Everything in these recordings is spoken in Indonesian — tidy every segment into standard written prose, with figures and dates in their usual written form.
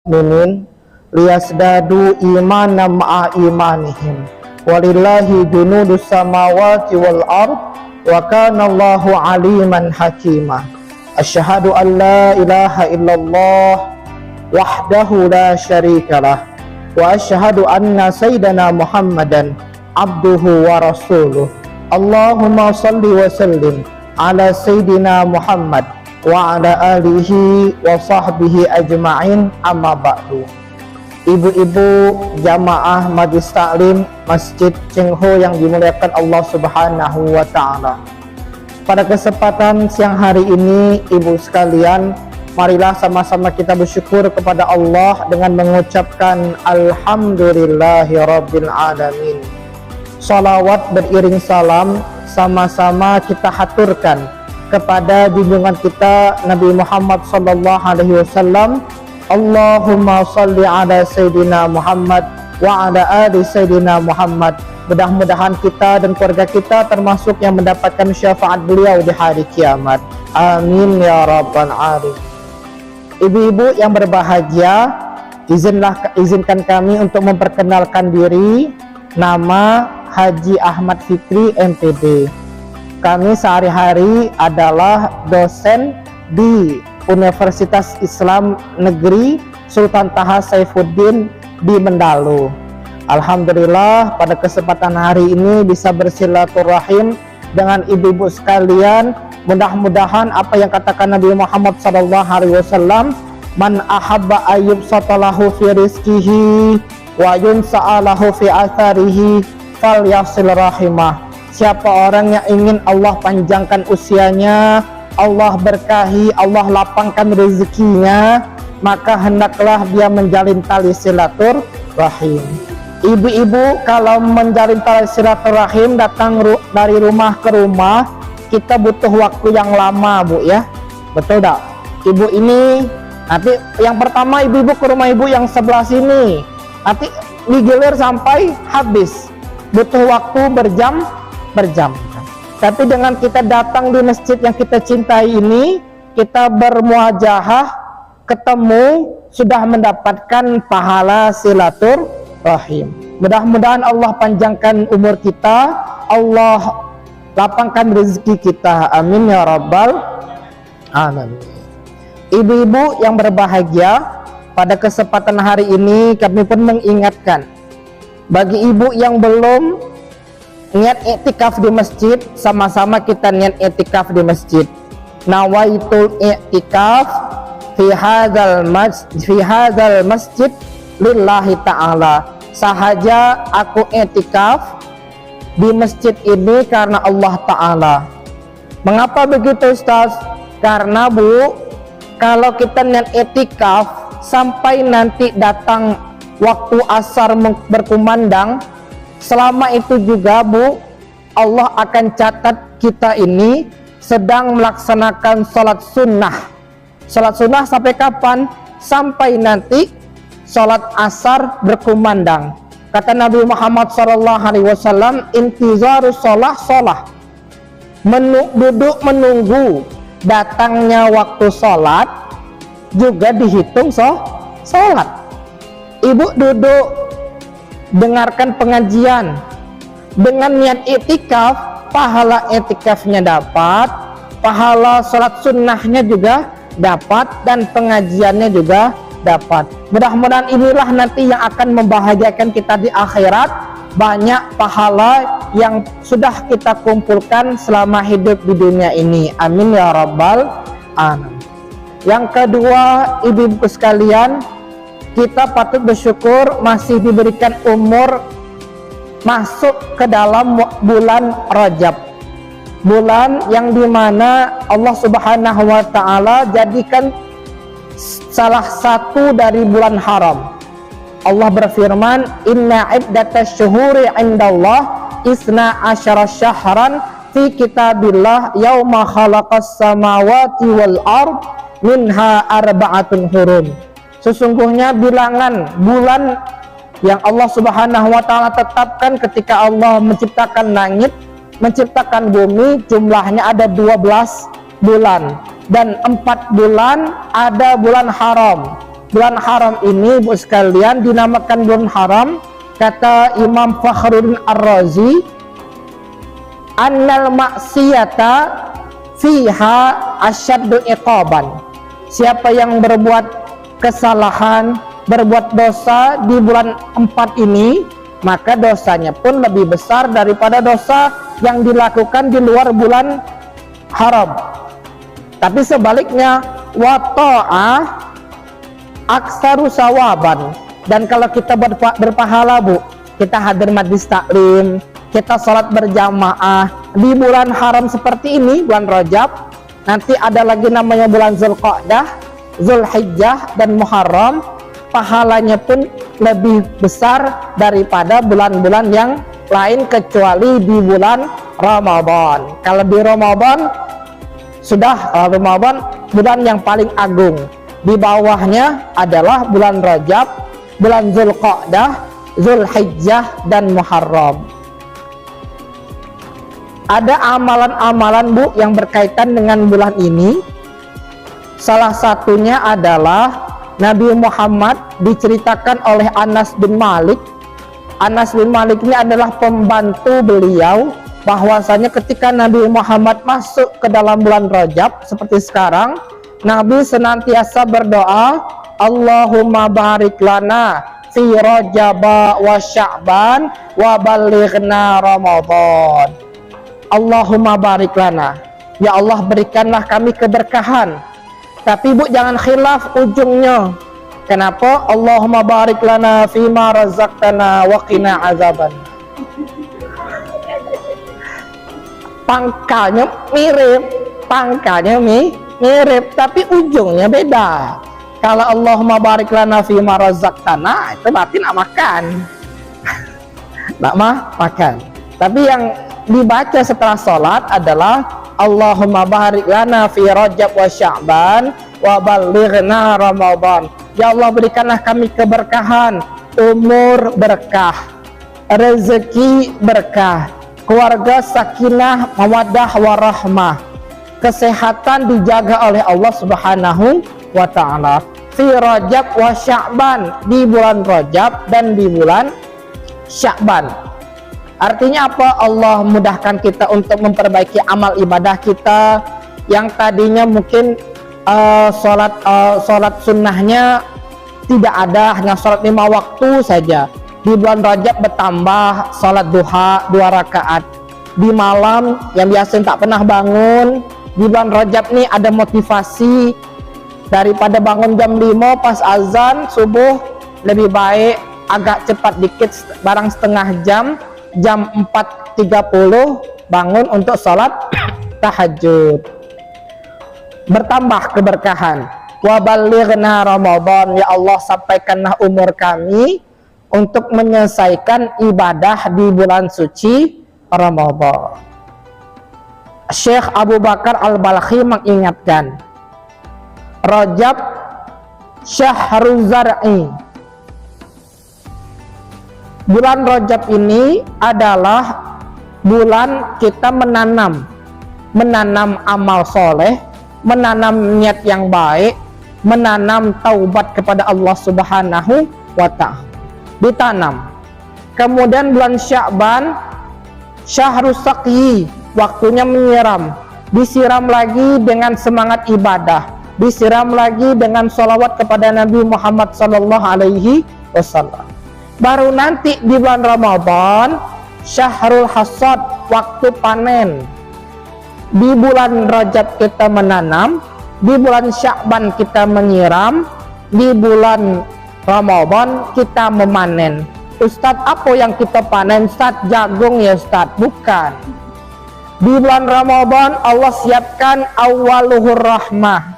mukminin liyasdadu imanan ma'a imanihim walillahi junudus samawati wal ard wa kana Allahu aliman hakima. Asyhadu an la ilaha illallah wahdahu la syarikalah wa asyhadu anna sayyidana Muhammadan abduhu wa rasuluh. Allahumma salli wa sallim ala sayyidina Muhammad wa ala alihi wa sahbihi ajma'in, amma ba'du. Ibu-ibu jamaah Majlis Taklim Masjid Cengho yang dimuliakan Allah Subhanahu wa Ta'ala, pada kesempatan siang hari ini, ibu sekalian, marilah sama-sama kita bersyukur kepada Allah dengan mengucapkan Alhamdulillahirabbil alamin. Salawat beriring salam sama-sama kita haturkan kepada junjungan kita Nabi Muhammad sallallahu alaihi wasallam. Allahumma salli ala sayyidina Muhammad wa ala ali sayyidina Muhammad. Mudah-mudahan kita dan keluarga kita termasuk yang mendapatkan syafaat beliau di hari kiamat. Amin ya rabbal alamin. Ibu-ibu yang berbahagia, izinkan kami untuk memperkenalkan diri. Nama Haji Ahmad Fikri MPD. Kami sehari-hari adalah dosen di Universitas Islam Negeri Sultan Taha Saifuddin di Mendalu. Alhamdulillah pada kesempatan hari ini bisa bersilaturahim dengan ibu-ibu sekalian. Mudah-mudahan apa yang katakan Nabi Muhammad SAW, man ahabba ayyub satalahu fi rizkihi wa yunsa'alahu fi atharihi fal yasil rahimah. Siapa orang yang ingin Allah panjangkan usianya, Allah berkahi, Allah lapangkan rezekinya, maka hendaklah dia menjalin tali silaturahim. Ibu-ibu kalau menjalin tali silaturahim, datang dari rumah ke rumah, kita butuh waktu yang lama, Bu, ya. Betul tak? Ibu ini nanti yang pertama ibu-ibu ke rumah ibu yang sebelah sini, nanti digilir sampai habis, butuh waktu berjam-jam. Tapi dengan kita datang di masjid yang kita cintai ini, kita bermuajahah, ketemu, sudah mendapatkan pahala silaturahim. Mudah-mudahan Allah panjangkan umur kita, Allah lapangkan rezeki kita. Amin ya rabbal alamin. Ibu-ibu yang berbahagia, pada kesempatan hari ini kami pun mengingatkan bagi ibu yang belum niat iktikaf di masjid, sama-sama kita niat iktikaf di masjid. Nawaitul iktikaf fi hadzal masjid lillahi ta'ala. Sahaja aku iktikaf di masjid ini karena Allah Ta'ala. Mengapa begitu, Ustaz? Karena, Bu, kalau kita niat iktikaf sampai nanti datang waktu asar berkumandang, selama itu juga, Bu, Allah akan catat kita ini sedang melaksanakan sholat sunnah. Sholat sunnah sampai kapan? Sampai nanti sholat asar berkumandang. Kata Nabi Muhammad SAW, intizarus sholah. Duduk menunggu datangnya waktu sholat juga dihitung sholat. Ibu duduk dengarkan pengajian dengan niat iktikaf, pahala iktikafnya dapat, pahala sholat sunnahnya juga dapat, dan pengajiannya juga dapat. Mudah-mudahan inilah nanti yang akan membahagiakan kita di akhirat. Banyak pahala yang sudah kita kumpulkan selama hidup di dunia ini. Amin ya rabbal alamin. Yang kedua, ibu-ibu sekalian, kita patut bersyukur masih diberikan umur masuk ke dalam bulan Rajab, bulan yang dimana Allah Subhanahu wa Ta'ala jadikan salah satu dari bulan haram. Allah berfirman, inna iddatasy syuhuri indallah isna asyara syahran fi kitabillah yauma khalaqas samawati wal ard minha arba'atun hurum. Sesungguhnya bilangan bulan yang Allah Subhanahu wa Ta'ala tetapkan ketika Allah menciptakan langit, menciptakan bumi, jumlahnya ada 12 bulan, dan 4 bulan ada bulan haram. bulan haram ini Ibu sekalian dinamakan bulan haram, kata Imam Fakhruddin Ar-Razi, annal maksiyata fiha asyaddu iqaban. Siapa yang berbuat kesalahan, berbuat dosa di bulan 4 ini, maka dosanya pun lebih besar daripada dosa yang dilakukan di luar bulan haram. Tapi sebaliknya, wa ta'ah aksaru sawaban. Dan kalau kita berpahala Bu, kita hadir majlis taklim, kita sholat berjamaah di bulan haram seperti ini, bulan Rajab, nanti ada lagi namanya bulan Zulqa'dah, Zulhijjah, dan Muharram, pahalanya pun lebih besar daripada bulan-bulan yang lain kecuali di bulan Ramadan. Kalau di Ramadan sudah Ramadan bulan yang paling agung. Di bawahnya adalah bulan Rajab, bulan Zulqa'dah, Zulhijjah, dan Muharram. Ada amalan-amalan Bu yang berkaitan dengan bulan ini. Salah satunya adalah Nabi Muhammad diceritakan oleh Anas bin Malik. Anas bin Malik ini adalah pembantu beliau, bahwasanya ketika Nabi Muhammad masuk ke dalam bulan Rajab seperti sekarang, Nabi senantiasa berdoa, Allahumma barik lana fi Rajab wa Sya'ban wa balighna Ramadan. Allahumma barik lana, ya Allah berikanlah kami keberkahan. Tapi Bu jangan khilaf ujungnya. Kenapa? Allahumma barik lana fima razaqtana wa qina azaban. Pangkalnya mirip, tapi ujungnya beda. Kalau Allahumma barik lana fima razaqtana, itu berarti nak makan. Nak makan. Tapi yang dibaca setelah sholat adalah Allahumma barik lana fi Rajab wa Sya'ban wa balighna Ramadan. Ya Allah berikanlah kami keberkahan, umur berkah, rezeki berkah, keluarga sakinah, mawaddah warahmah, kesehatan dijaga oleh Allah Subhanahu wa ta'ala. Fi Rajab wa Sya'ban, di bulan Rajab dan di bulan Sya'ban. Artinya apa? Allah mudahkan kita untuk memperbaiki amal ibadah kita yang tadinya mungkin sholat sunnahnya tidak ada, hanya sholat 5 waktu saja. Di bulan Rajab bertambah sholat duha 2 rakaat di malam yang biasa tak pernah bangun. Di bulan Rajab nih ada motivasi, daripada bangun jam 5 pas azan subuh, lebih baik agak cepat dikit, barang setengah jam 4.30 bangun untuk sholat tahajud. Bertambah keberkahan. Wa balighna Ramadan, ya Allah sampaikanlah umur kami untuk menyelesaikan ibadah di bulan suci Ramadan. Syekh Abu Bakar Al-Balkhi mengingatkan, Rajab syahrul zar'i. Bulan Rajab ini adalah bulan kita menanam amal soleh, menanam niat yang baik, menanam taubat kepada Allah Subhanahu wa ta'ala. Ditanam. Kemudian bulan Sya'ban, syahrus saqyi, waktunya menyiram. Disiram lagi dengan semangat ibadah, disiram lagi dengan sholawat kepada Nabi Muhammad SAW. Baru nanti di bulan Ramadan, syahrul hasad, waktu panen. Di bulan Rajab kita menanam, di bulan Sya'ban kita menyiram, di bulan Ramadan kita memanen. Ustadz, apa yang kita panen? Ustadz, jagung ya Ustadz? Bukan. Di bulan Ramadan Allah siapkan awaluhur rahmah,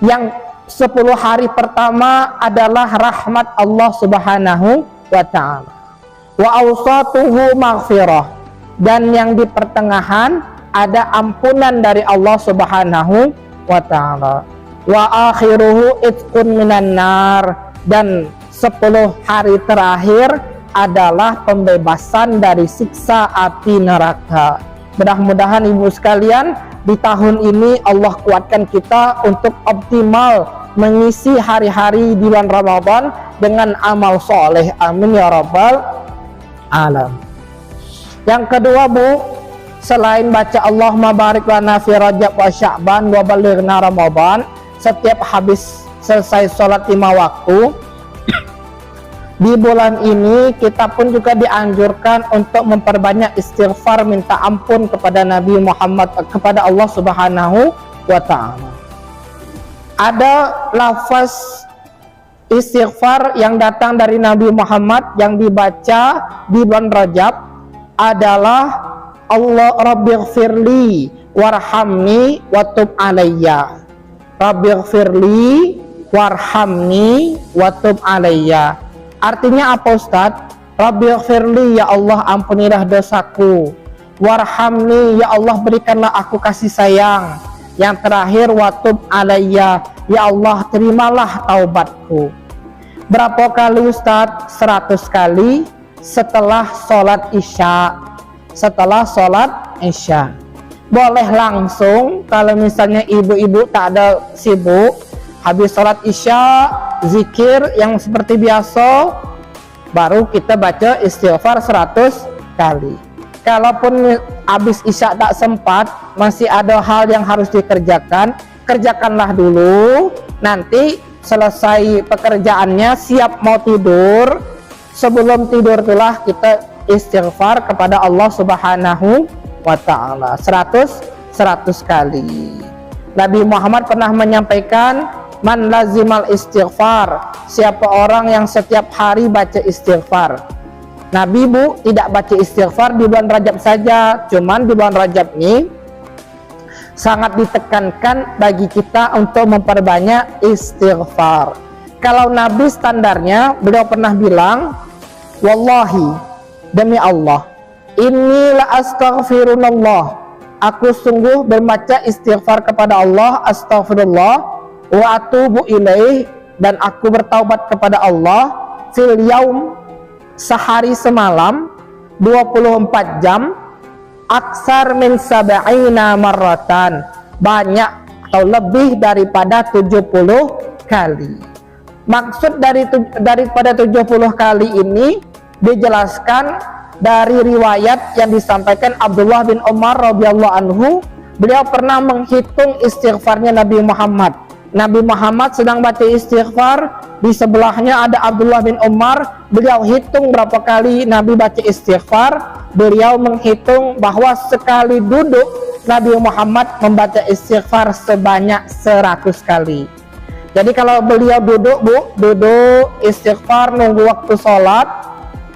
yang 10 hari pertama adalah rahmat Allah Subhanahu wa ta'ala, wa awsatuhu maghfirah, dan yang di pertengahan ada ampunan dari Allah Subhanahu wa ta'ala, wa akhiruhu itqun minan nar, dan 10 hari terakhir adalah pembebasan dari siksa api neraka. Mudah-mudahan ibu sekalian di tahun ini Allah kuatkan kita untuk optimal mengisi hari-hari di bulan Ramadan dengan amal soleh. Amin ya rabbal alamin. Yang kedua Bu, selain baca Allahumma barik lana fi Rajab wa Sya'ban wa balighna Ramadan, setiap habis selesai sholat 5 waktu di bulan ini kita pun juga dianjurkan untuk memperbanyak istighfar, minta ampun kepada Nabi Muhammad, kepada Allah Subhanahu wa ta'ala. Ada lafaz istighfar yang datang dari Nabi Muhammad yang dibaca di bulan Rajab adalah Allah rabbighfirli warhamni watub alayya. Rabbighfirli warhamni watub alayya. Artinya apa Ustadz? Rabbighfirli, ya Allah ampunilah dosaku. Warhamni, ya Allah berikanlah aku kasih sayang. Yang terakhir watub alayya, ya Allah terimalah taubatku. Berapa kali Ustadz? 100 kali setelah sholat isya. Setelah sholat isya. Boleh langsung kalau misalnya ibu-ibu tak ada sibuk, habis sholat isya zikir yang seperti biasa, baru kita baca istighfar 100 kali. Kalaupun habis isya tak sempat, masih ada hal yang harus dikerjakan, kerjakanlah dulu. Nanti selesai pekerjaannya, siap mau tidur, sebelum tidur itulah kita istighfar kepada Allah Subhanahu wa ta'ala 100 kali. Nabi Muhammad pernah menyampaikan, man lazimal istighfar, siapa orang yang setiap hari baca istighfar. Nabi Bu tidak baca istighfar di bulan Rajab saja, cuman di bulan Rajab ini sangat ditekankan bagi kita untuk memperbanyak istighfar. Kalau Nabi standarnya, beliau pernah bilang, wallahi, demi Allah, inni la astaghfirullah, aku sungguh membaca istighfar kepada Allah, astaghfirullah, wa atubu ilaih, dan aku bertaubat kepada Allah, fil yaum, sehari semalam 24 jam, aksar min sab'ina marratan, banyak atau lebih daripada 70 kali. Maksud daripada 70 kali ini dijelaskan dari riwayat yang disampaikan Abdullah bin Umar radhiyallahu anhu. Beliau pernah menghitung istighfarnya Nabi Muhammad. Nabi Muhammad sedang baca istighfar, di sebelahnya ada Abdullah bin Umar. Beliau hitung berapa kali Nabi baca istighfar. Beliau menghitung bahwa sekali duduk Nabi Muhammad membaca istighfar sebanyak 100 kali. Jadi kalau beliau duduk Bu, duduk istighfar nunggu waktu sholat,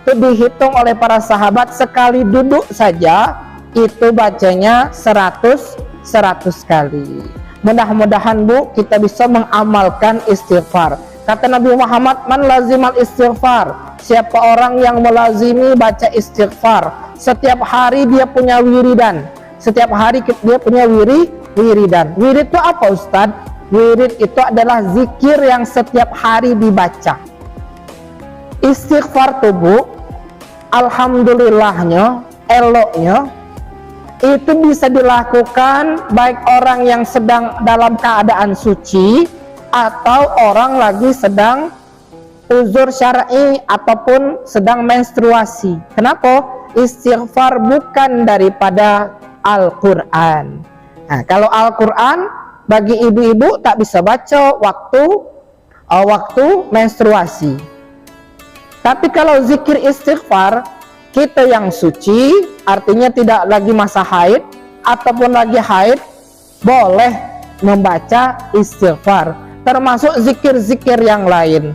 itu dihitung oleh para sahabat sekali duduk saja itu bacanya 100 kali. Mudah-mudahan Bu kita bisa mengamalkan istighfar. Kata Nabi Muhammad, man lazimal istighfar, siapa orang yang melazimi baca istighfar, setiap hari dia punya wiridan, setiap hari dia punya wiridan. Wirid itu apa Ustadz? Wirid itu adalah zikir yang setiap hari dibaca. Istighfar tuh Bu, alhamdulillahnya, eloknya, itu bisa dilakukan baik orang yang sedang dalam keadaan suci atau orang lagi sedang uzur syar'i ataupun sedang menstruasi. Kenapa? Istighfar bukan daripada Al-Quran. Nah, kalau Al-Quran bagi ibu-ibu tak bisa baca waktu menstruasi. Tapi kalau zikir istighfar, kita yang suci, artinya tidak lagi masa haid ataupun lagi haid, boleh membaca istighfar, termasuk zikir-zikir yang lain.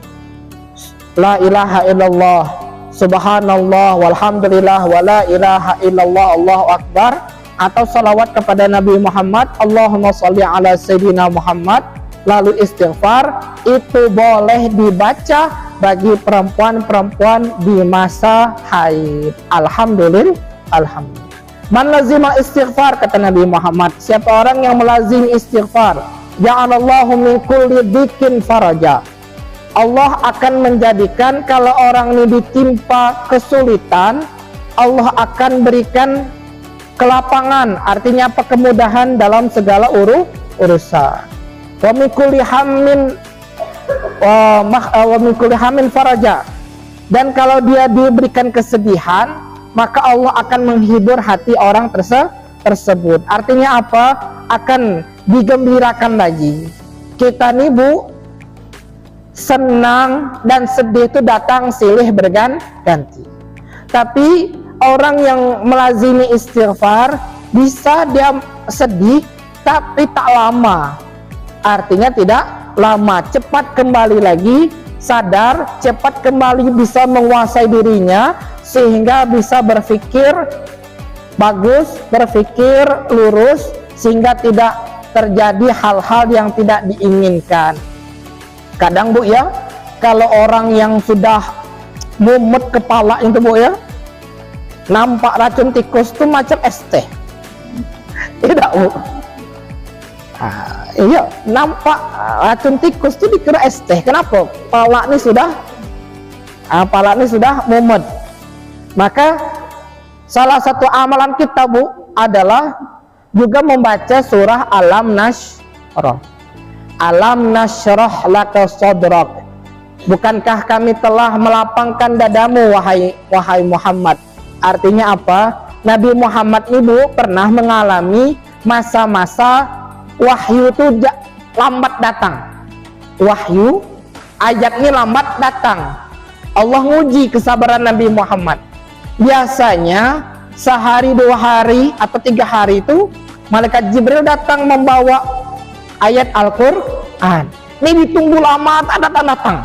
La ilaha illallah, subhanallah, walhamdulillah, wa la ilaha illallah, Allahu akbar, atau salawat kepada Nabi Muhammad, Allahumma sholli ala sayyidina Muhammad, lalu istighfar, itu boleh dibaca bagi perempuan-perempuan di masa haid. Alhamdulillah. Man lazima istighfar, kata Nabi Muhammad, siapa orang yang melazimi istighfar, ja'alallahu min kulli dhikin faraja, Allah akan menjadikan kalau orang ini ditimpa kesulitan, Allah akan berikan kelapangan, artinya apa? Kemudahan dalam segala urusan. Wa min kulli hammin faraja. Dan kalau dia diberikan kesedihan, maka Allah akan menghibur hati orang tersebut. Artinya apa? Akan digembirakan lagi. Kita nih Bu, senang dan sedih itu datang silih berganti. Tapi orang yang melazimi istighfar, bisa dia sedih tapi tak lama. Artinya tidak lama, cepat kembali lagi sadar, cepat kembali bisa menguasai dirinya, sehingga bisa berpikir bagus, berpikir lurus, sehingga tidak terjadi hal-hal yang tidak diinginkan. Kadang Bu ya, kalau orang yang sudah mumet kepala itu Bu ya, nampak racun tikus itu macam es teh. Tidak Bu? Iya, nampak racun tikus itu dikira es teh. Kenapa? Pala ini sudah mumet. Maka salah satu amalan kita Bu adalah juga membaca surah Alam Nashrah. Alam nasyrah laka sadrak. Bukankah kami telah melapangkan dadamu wahai Muhammad? Artinya apa? Nabi Muhammad itu pernah mengalami masa-masa wahyu itu lambat datang. Wahyu ayat ini lambat datang. Allah nguji kesabaran Nabi Muhammad. Biasanya sehari, 2 hari atau 3 hari itu malaikat Jibril datang membawa ayat Al-Quran. Ini ditunggu lama tak datang-datang.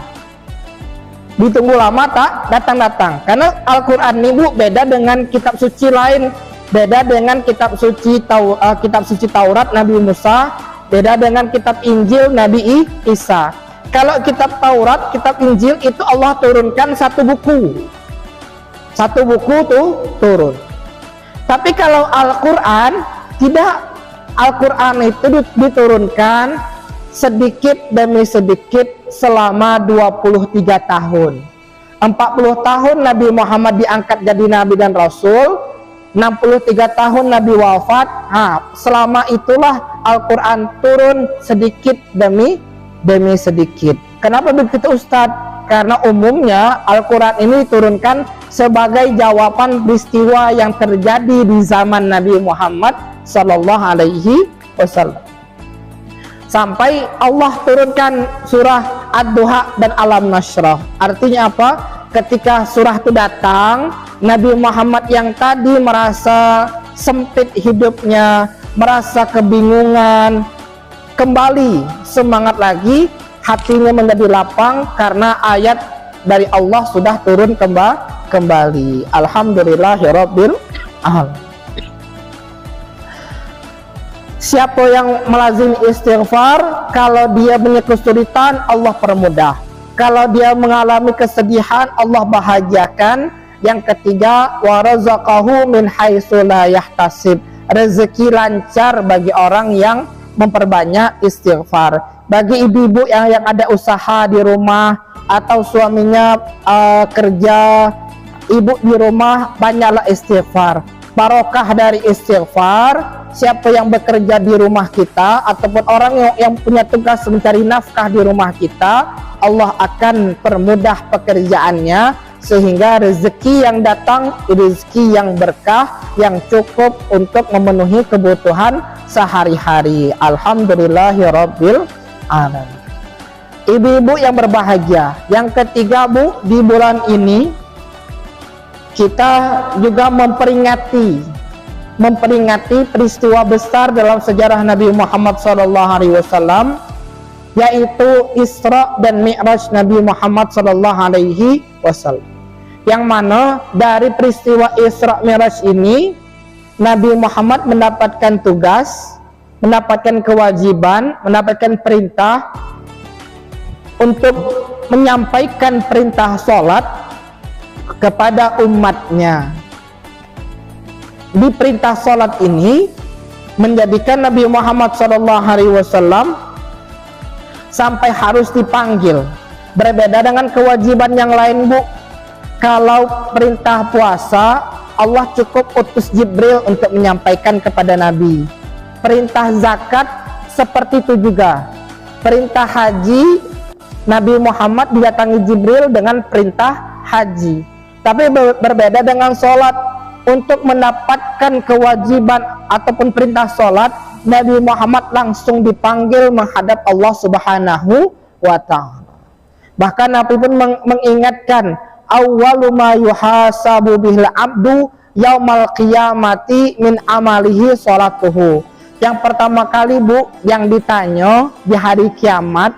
Ditunggu lama tak datang-datang. Karena Al-Quran ini Bu beda dengan kitab suci lain. Beda dengan kitab suci Taurat Nabi Musa, beda dengan kitab Injil Nabi Isa. Kalau kitab Taurat, kitab Injil itu Allah turunkan satu buku. Satu buku tuh turun. Tapi kalau Al-Quran tidak. Al-Quran itu diturunkan sedikit demi sedikit selama 23 tahun. 40 tahun Nabi Muhammad diangkat jadi Nabi dan Rasul, 63 tahun Nabi wafat. Selama itulah Al-Quran turun sedikit demi sedikit. Kenapa begitu Ustadz? Karena umumnya Al-Quran ini diturunkan sebagai jawaban peristiwa yang terjadi di zaman Nabi Muhammad Sallallahu Alaihi Wasallam. Sampai Allah turunkan surah Ad-Duha dan Alam Nashrah. Artinya apa? Ketika surah itu datang, Nabi Muhammad yang tadi merasa sempit hidupnya, merasa kebingungan, kembali semangat lagi, hatinya menjadi lapang karena ayat dari Allah sudah turun kembali. Alhamdulillahirabbil alamin. Siapa yang melazimi istighfar, kalau dia punya kesulitan, Allah permudah. Kalau dia mengalami kesedihan, Allah bahagiakan. Yang ketiga, warazaqahu min haitsu la yahtasib. Rezeki lancar bagi orang yang memperbanyak istighfar. Bagi ibu-ibu yang ada usaha di rumah atau suaminya kerja, ibu di rumah banyaklah istighfar. Barokah dari istighfar. Siapa yang bekerja di rumah kita ataupun orang yang punya tugas mencari nafkah di rumah kita, Allah akan permudah pekerjaannya sehingga rezeki yang datang rezeki yang berkah, yang cukup untuk memenuhi kebutuhan sehari-hari. Alhamdulillahirabbil alamin. Ibu-ibu yang berbahagia, yang ketiga Bu, di bulan ini kita juga memperingati peristiwa besar dalam sejarah Nabi Muhammad SAW, yaitu Isra dan Mi'raj Nabi Muhammad SAW. Yang mana dari peristiwa Isra Mi'raj ini, Nabi Muhammad mendapatkan tugas, mendapatkan kewajiban, mendapatkan perintah untuk menyampaikan perintah sholat kepada umatnya. Di perintah sholat ini menjadikan Nabi Muhammad SAW sampai harus dipanggil. Berbeda dengan kewajiban yang lain Bu. Kalau perintah puasa Allah cukup utus Jibril untuk menyampaikan kepada Nabi. Perintah zakat seperti itu juga. Perintah haji, Nabi Muhammad didatangi Jibril dengan perintah haji. Tapi berbeda dengan sholat. Untuk mendapatkan kewajiban ataupun perintah sholat, Nabi Muhammad langsung dipanggil menghadap Allah Subhanahu wa ta'ala. Bahkan Nabi pun mengingatkan, awwalu ma yuhasabu bihil abdu yaumal qiyamati min amalihi sholatuhu. Yang pertama kali Bu, yang ditanya di hari kiamat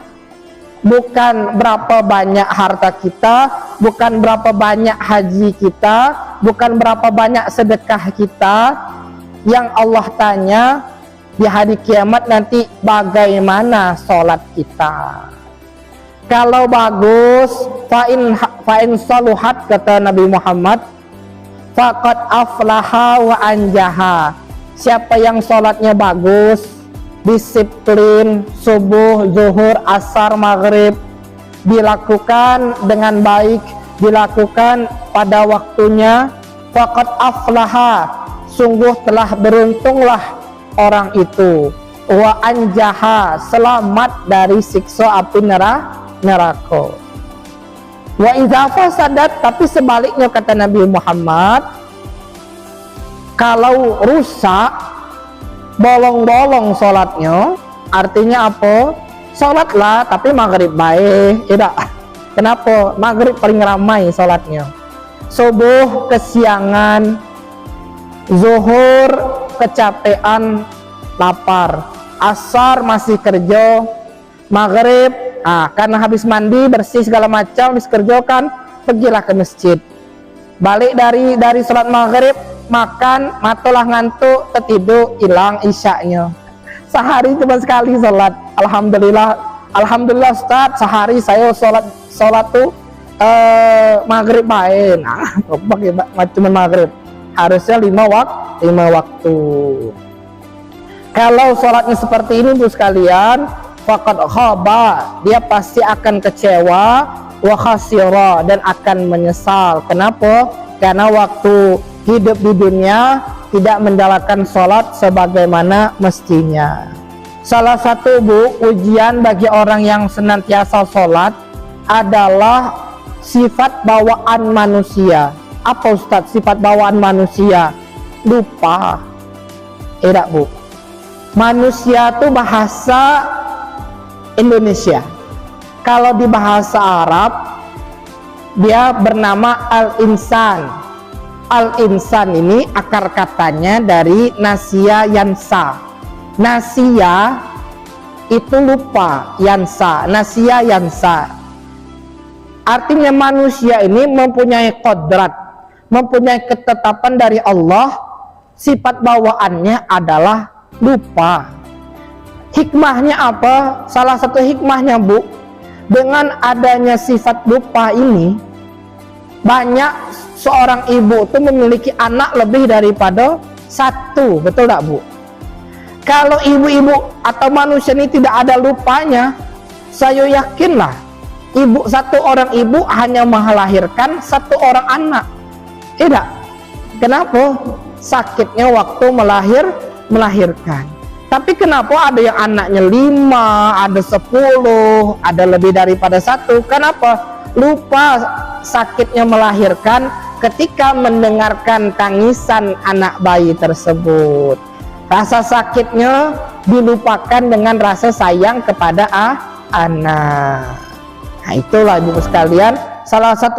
bukan berapa banyak harta kita, bukan berapa banyak haji kita, bukan berapa banyak sedekah kita. Yang Allah tanya di hari kiamat nanti, bagaimana sholat kita. Kalau bagus, fa'in saluhat, kata Nabi Muhammad, faqad aflaha wa anjaha. Siapa yang sholatnya bagus, disiplin, subuh, zuhur, asar, maghrib, dilakukan dengan baik, dilakukan pada waktunya, faqad aflaha, sungguh telah beruntunglah orang itu, wa anjaha, selamat dari siksa api neraka. Wa idza fasadat, tapi sebaliknya kata Nabi Muhammad, kalau rusak, bolong-bolong sholatnya, artinya apa? Sholatlah tapi maghrib baik, tidak. Kenapa? Maghrib paling ramai sholatnya. Subuh kesiangan, zuhur kecapean, lapar, asar masih kerja, maghrib karena habis mandi bersih segala macam, habis kerja kan, pergilah ke masjid. Balik dari sholat maghrib, makan, matalah ngantuk, tertidur, hilang isyaknya. Sehari cuma sekali sholat. Alhamdulillah Ustaz, sehari saya sholat tuh maghrib main. Cuma maghrib. Harusnya 5 waktu. Kalau sholatnya seperti ini Bu sekalian, faqad khaba, dia pasti akan kecewa, wa khasira, dan akan menyesal. Kenapa? Karena waktu hidup di dunia tidak menjalankan sholat sebagaimana mestinya. Salah satu Bu, ujian bagi orang yang senantiasa sholat adalah sifat bawaan manusia. Apa Ustadz sifat bawaan manusia? Lupa. Tidak Bu, manusia itu bahasa Indonesia. Kalau di bahasa Arab dia bernama al-insan. Al-insan ini akar katanya dari nasiya yansa. Nasiya itu lupa, yansa, nasiya yansa. Artinya manusia ini mempunyai kodrat, mempunyai ketetapan dari Allah, sifat bawaannya adalah lupa. Hikmahnya apa? Salah satu hikmahnya Bu, dengan adanya sifat lupa ini, banyak seorang ibu itu memiliki anak lebih daripada satu, betul tak Bu? Kalau ibu-ibu atau manusia ini tidak ada lupanya, saya yakinlah satu orang ibu hanya melahirkan satu orang anak. Tidak. Kenapa? Sakitnya waktu melahirkan. Tapi kenapa ada yang anaknya 5, ada 10, ada lebih daripada 1? Kenapa? Lupa sakitnya melahirkan ketika mendengarkan tangisan anak bayi tersebut. Rasa sakitnya dilupakan dengan rasa sayang kepada anak. Nah, itulah Ibu sekalian, salah satu